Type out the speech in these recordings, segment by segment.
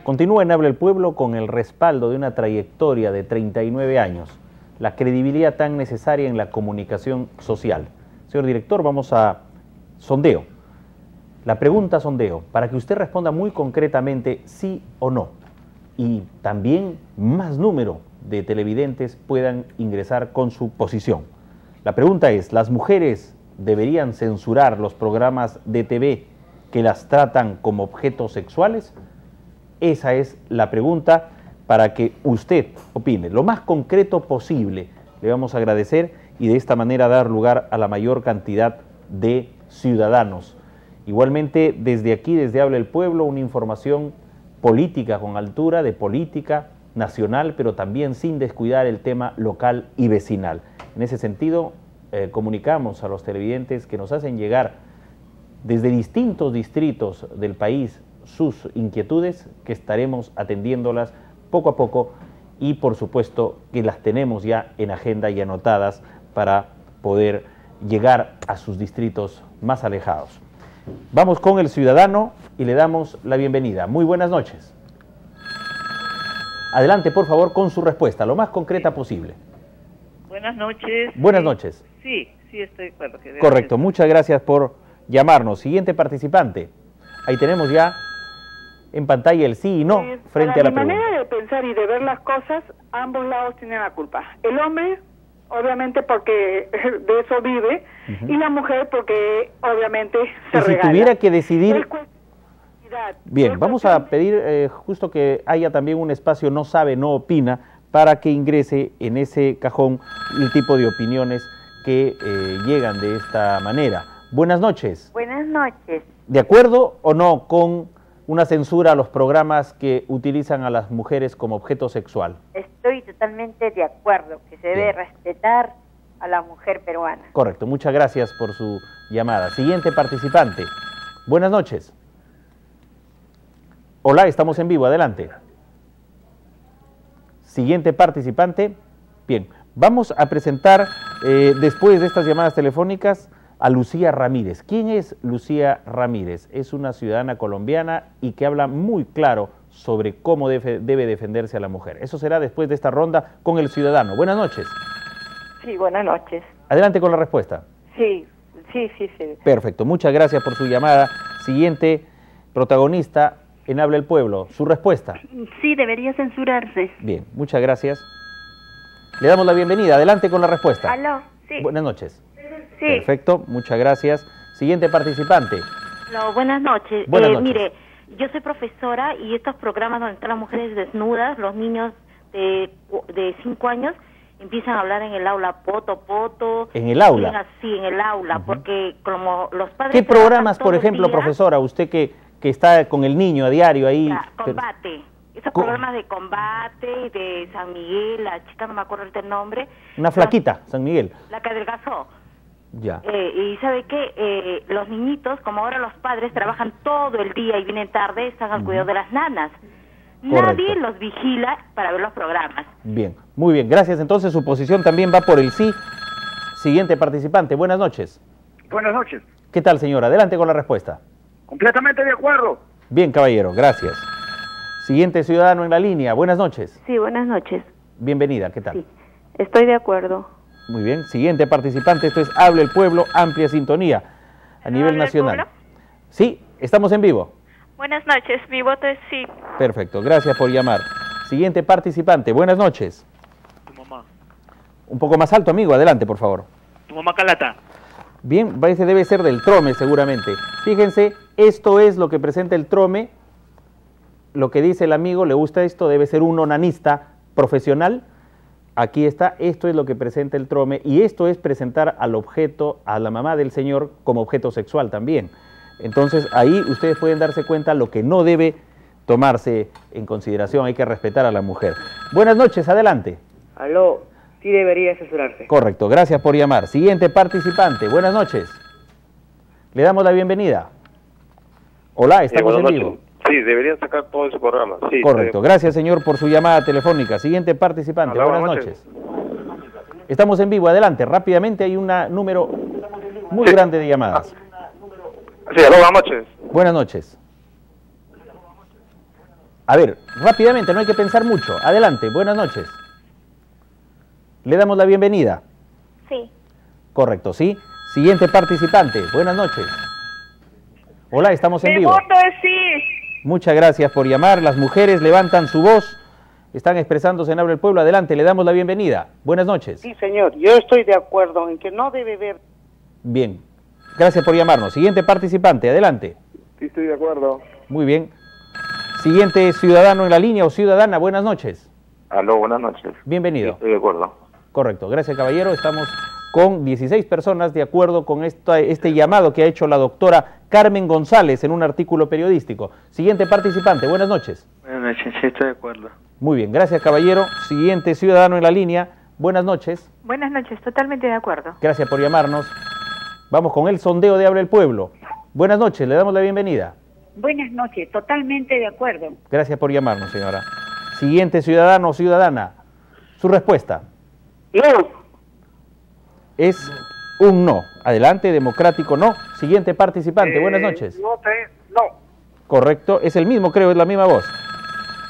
Continúa en Habla el Pueblo con el respaldo de una trayectoria de 39 años, la credibilidad tan necesaria en la comunicación social. Señor director, vamos a sondeo. La pregunta sondeo, para que usted responda muy concretamente sí o no. Y también más número de televidentes puedan ingresar con su posición. La pregunta es, ¿las mujeres deberían censurar los programas de TV que las tratan como objetos sexuales? Esa es la pregunta para que usted opine. Lo más concreto posible, le vamos a agradecer y de esta manera dar lugar a la mayor cantidad de ciudadanos. Igualmente, desde aquí, desde Habla el Pueblo, una información política con altura, de política nacional, pero también sin descuidar el tema local y vecinal. En ese sentido, comunicamos a los televidentes que nos hacen llegar desde distintos distritos del país sus inquietudes, que estaremos atendiéndolas poco a poco y por supuesto que las tenemos ya en agenda y anotadas para poder llegar a sus distritos más alejados. Vamos con el ciudadano y le damos la bienvenida. Muy buenas noches. Adelante, por favor, con su respuesta, lo más concreta posible. Buenas noches. Buenas noches. Sí, estoy de acuerdo. Correcto, muchas gracias por llamarnos. Siguiente participante. Ahí tenemos ya en pantalla el sí y no frente a la pregunta. Para mi manera de pensar y de ver las cosas, ambos lados tienen la culpa. El hombre, obviamente, porque de eso vive, y la mujer porque obviamente se regala. Si tuviera que decidir... Bien, vamos a pedir justo que haya también un espacio no sabe, no opina, para que ingrese en ese cajón el tipo de opiniones que llegan de esta manera. Buenas noches. Buenas noches. ¿De acuerdo o no con una censura a los programas que utilizan a las mujeres como objeto sexual? Estoy totalmente de acuerdo, que se debe respetar a la mujer peruana. Correcto, muchas gracias por su llamada. Siguiente participante. Buenas noches. Hola, estamos en vivo, adelante. Siguiente participante. Bien, vamos a presentar después de estas llamadas telefónicas a Lucía Ramírez. ¿Quién es Lucía Ramírez? Es una ciudadana colombiana y que habla muy claro sobre cómo debe defenderse a la mujer. Eso será después de esta ronda con el ciudadano. Buenas noches. Sí, buenas noches. Adelante con la respuesta. Sí. Perfecto, muchas gracias por su llamada. Siguiente protagonista en Habla el Pueblo. ¿Su respuesta? Sí, debería censurarse. Bien, muchas gracias. Le damos la bienvenida. Adelante con la respuesta. ¿Aló? Sí. Buenas noches. Sí. Perfecto, muchas gracias. Siguiente participante. No, buenas noches. Buenas noches. Mire, yo soy profesora y estos programas donde están las mujeres desnudas, los niños de 5 años, empiezan a hablar en el aula, poto. ¿En el aula? Sí, en el aula, porque como los padres... ¿Qué programas, por ejemplo, profesora, usted que está con el niño a diario ahí? Combate. Esos programas de combate, de San Miguel, la chica no me acuerdo el nombre. Una flaquita, San Miguel. La que adelgazó. Ya. Y sabe que los niñitos, como ahora los padres trabajan todo el día y vienen tarde, están al cuidado de las nanas. Correcto. Nadie los vigila para ver los programas. Bien, muy bien, gracias. Entonces su posición también va por el sí. Siguiente participante, buenas noches. Buenas noches. ¿Qué tal, señora? Adelante con la respuesta. Completamente de acuerdo. Bien, caballero, gracias. Siguiente ciudadano en la línea, buenas noches. Sí, buenas noches. Bienvenida, ¿qué tal? Sí, estoy de acuerdo. Muy bien, siguiente participante, esto es Habla el Pueblo, amplia sintonía a nivel nacional. Sí, estamos en vivo. Buenas noches, mi voto es sí. Perfecto, gracias por llamar. Siguiente participante, buenas noches. Tu mamá. Un poco más alto, amigo, adelante, por favor. Tu mamá Calata. Bien, ese debe ser del Trome, seguramente. Fíjense, esto es lo que presenta el Trome. Lo que dice el amigo, le gusta esto, debe ser un onanista profesional. Aquí está, esto es lo que presenta el Trome y esto es presentar al objeto, a la mamá del señor, como objeto sexual también. Entonces ahí ustedes pueden darse cuenta lo que no debe tomarse en consideración, hay que respetar a la mujer. Buenas noches, adelante. Aló, sí debería censurarse. Correcto, gracias por llamar. Siguiente participante, buenas noches. Le damos la bienvenida. Hola, estamos en vivo. Sí, deberían sacar todo ese programa. Sí, correcto, gracias señor por su llamada telefónica. Siguiente participante, buenas noches. Estamos en vivo, adelante, rápidamente hay un número muy grande de llamadas. Sí, aló, buenas noches. Buenas noches. A ver, rápidamente, no hay que pensar mucho. Adelante, buenas noches. Le damos la bienvenida. Sí. Correcto, ¿sí? Siguiente participante, buenas noches. Hola, estamos en vivo. Mi voto es sí. Muchas gracias por llamar. Las mujeres levantan su voz, están expresándose en Habla el Pueblo. Adelante, le damos la bienvenida. Buenas noches. Sí, señor, yo estoy de acuerdo en que no debe haber... Bien, gracias por llamarnos. Siguiente participante, adelante. Sí, estoy de acuerdo. Muy bien. Siguiente ciudadano en la línea o ciudadana, buenas noches. Aló, buenas noches. Bienvenido. Sí, estoy de acuerdo. Correcto, gracias caballero. Estamos con 16 personas de acuerdo con este llamado que ha hecho la doctora Carmen González en un artículo periodístico. Siguiente participante, buenas noches. Buenas noches, sí, estoy de acuerdo. Muy bien, gracias caballero. Siguiente ciudadano en la línea, buenas noches. Buenas noches, totalmente de acuerdo. Gracias por llamarnos. Vamos con el sondeo de Habla el Pueblo. Buenas noches, le damos la bienvenida. Buenas noches, totalmente de acuerdo. Gracias por llamarnos, señora. Siguiente ciudadano o ciudadana, su respuesta. No. Es un no. Adelante, democrático no. Siguiente participante, buenas noches. No. Correcto, es el mismo, creo, es la misma voz.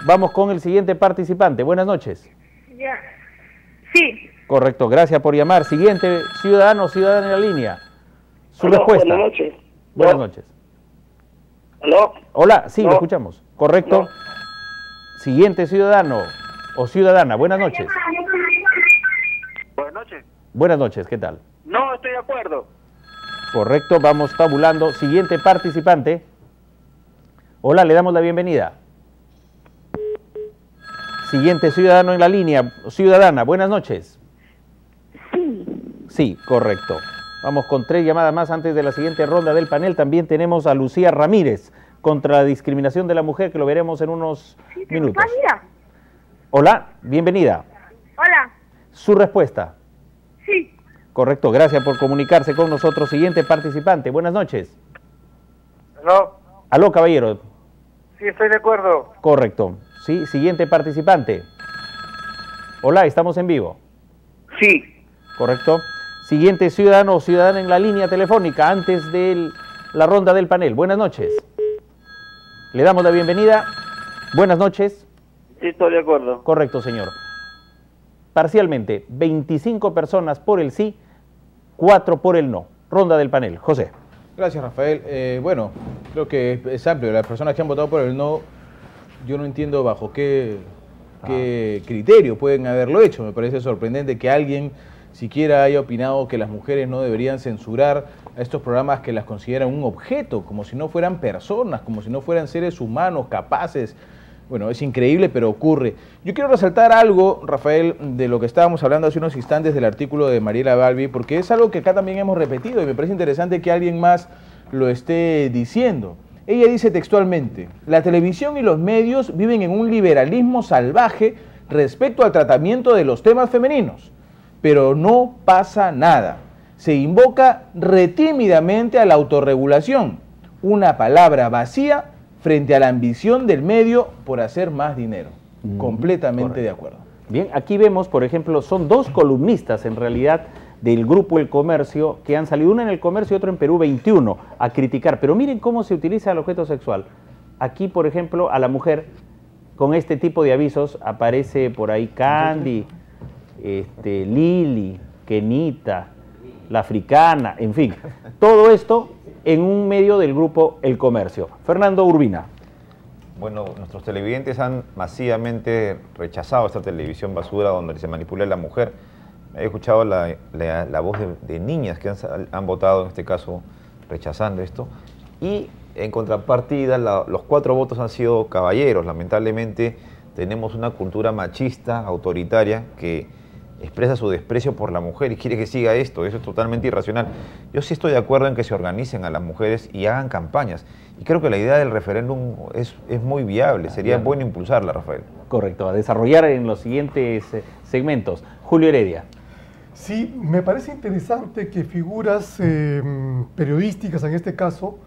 Vamos con el siguiente participante, buenas noches. Ya. Sí. Correcto, gracias por llamar. Siguiente ciudadano o ciudadana en la línea. Su Aló, respuesta. buenas noches. Buenas noches. ¿Aló? Hola, sí, No. lo escuchamos. Correcto. No. Siguiente ciudadano o ciudadana, buenas noches. Buenas noches. Buenas noches, ¿qué tal? No, estoy de acuerdo. Correcto, vamos tabulando. Siguiente participante. Hola, le damos la bienvenida. Siguiente ciudadano en la línea, ciudadana, buenas noches. Sí. Sí, correcto. Vamos con 3 llamadas más antes de la siguiente ronda del panel. También tenemos a Lucía Ramírez contra la discriminación de la mujer, que lo veremos en unos minutos. Hola, bienvenida. Hola. Su respuesta. Sí. Correcto, gracias por comunicarse con nosotros. Siguiente participante, buenas noches. ¿Aló? Aló, caballero. Sí, estoy de acuerdo. Correcto. Sí, siguiente participante. Hola, estamos en vivo. Sí. Correcto. Siguiente ciudadano o ciudadana en la línea telefónica antes de la ronda del panel. Buenas noches. Le damos la bienvenida. Buenas noches. Sí, estoy de acuerdo. Correcto, señor. Parcialmente, 25 personas por el sí, 4 por el no. Ronda del panel. José. Gracias, Rafael. Bueno, creo que es amplio. Las personas que han votado por el no, yo no entiendo bajo qué criterio pueden haberlo hecho. Me parece sorprendente que alguien siquiera haya opinado que las mujeres no deberían censurar a estos programas que las consideran un objeto, como si no fueran personas, como si no fueran seres humanos capaces. Bueno, es increíble, pero ocurre. Yo quiero resaltar algo, Rafael, de lo que estábamos hablando hace unos instantes del artículo de Mariela Balbi, porque es algo que acá también hemos repetido y me parece interesante que alguien más lo esté diciendo. Ella dice textualmente: la televisión y los medios viven en un liberalismo salvaje respecto al tratamiento de los temas femeninos, pero no pasa nada. Se invoca retímidamente a la autorregulación, una palabra vacía frente a la ambición del medio por hacer más dinero. Completamente correcto. De acuerdo. Bien, aquí vemos, por ejemplo, son 2 columnistas en realidad del grupo El Comercio que han salido, uno en El Comercio y otro en Perú 21, a criticar. Pero miren cómo se utiliza el objeto sexual. Aquí, por ejemplo, a la mujer, con este tipo de avisos, aparece por ahí Candy, Lili, Kenita, la africana, en fin. Todo esto en un medio del grupo El Comercio. Fernando Urbina. Bueno, nuestros televidentes han masivamente rechazado esta televisión basura donde se manipula a la mujer. He escuchado la voz de niñas que han votado, en este caso, rechazando esto. Y en contrapartida, los 4 votos han sido caballeros. Lamentablemente, tenemos una cultura machista, autoritaria, que expresa su desprecio por la mujer y quiere que siga esto. Eso es totalmente irracional. Yo sí estoy de acuerdo en que se organicen a las mujeres y hagan campañas. Y creo que la idea del referéndum es muy viable. Sería bueno impulsarla, Rafael. Correcto, a desarrollar en los siguientes segmentos. Julio Heredia. Sí, me parece interesante que figuras periodísticas, en este caso,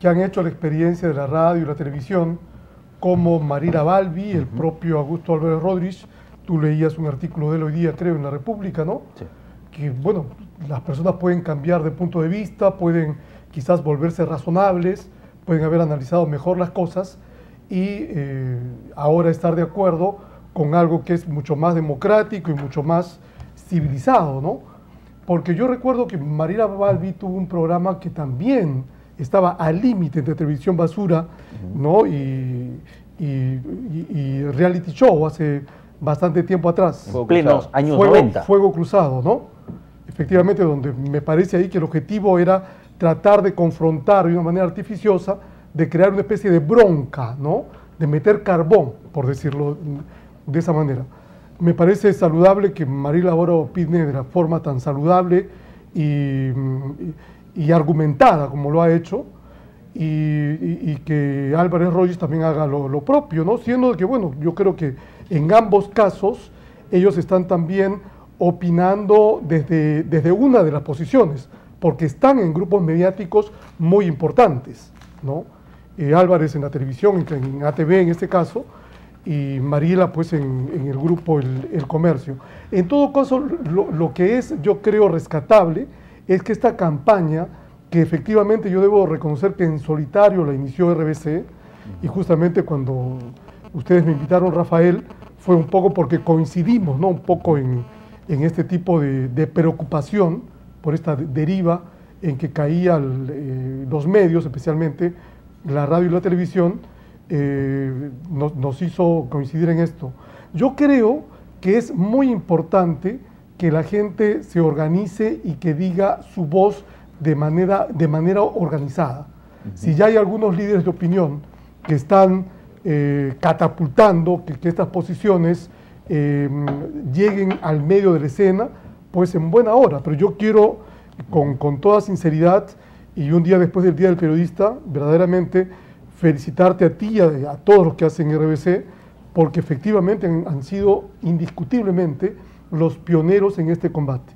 que han hecho la experiencia de la radio y la televisión, como Mariela Balbi, el propio Augusto Álvarez Rodríguez. Tú leías un artículo de él hoy día, creo, en La República, ¿no? Sí. Que, bueno, las personas pueden cambiar de punto de vista, pueden quizás volverse razonables, pueden haber analizado mejor las cosas y ahora estar de acuerdo con algo que es mucho más democrático y mucho más civilizado, ¿no? Porque yo recuerdo que Mariela Balbi tuvo un programa que también estaba al límite entre televisión basura, ¿no? y reality show hace bastante tiempo atrás. Plenos años 90. Fuego Cruzado, ¿no? Efectivamente, donde me parece ahí que el objetivo era tratar de confrontar de una manera artificiosa, de crear una especie de bronca, ¿no? De meter carbón, por decirlo de esa manera. Me parece saludable que Mariela ahora opine de la forma tan saludable y argumentada como lo ha hecho, y que Álvarez Royes también haga lo propio, ¿no? Siendo que, bueno, yo creo que en ambos casos ellos están también opinando desde una de las posiciones, porque están en grupos mediáticos muy importantes, ¿no? Álvarez en la televisión, en ATV en este caso, y Mariela pues en el grupo El Comercio. En todo caso, lo que es, yo creo, rescatable es que esta campaña, que efectivamente yo debo reconocer que en solitario la inició RBC, y justamente cuando ustedes me invitaron, Rafael, fue un poco porque coincidimos, ¿no? Un poco en este tipo de preocupación por esta deriva en que caían los medios, especialmente la radio y la televisión, nos hizo coincidir en esto. Yo creo que es muy importante que la gente se organice y que diga su voz de manera organizada. Si ya hay algunos líderes de opinión que están catapultando que estas posiciones lleguen al medio de la escena, pues en buena hora. Pero yo quiero, con toda sinceridad, y un día después del Día del Periodista, verdaderamente felicitarte a ti y a todos los que hacen RBC, porque efectivamente han sido indiscutiblemente los pioneros en este combate.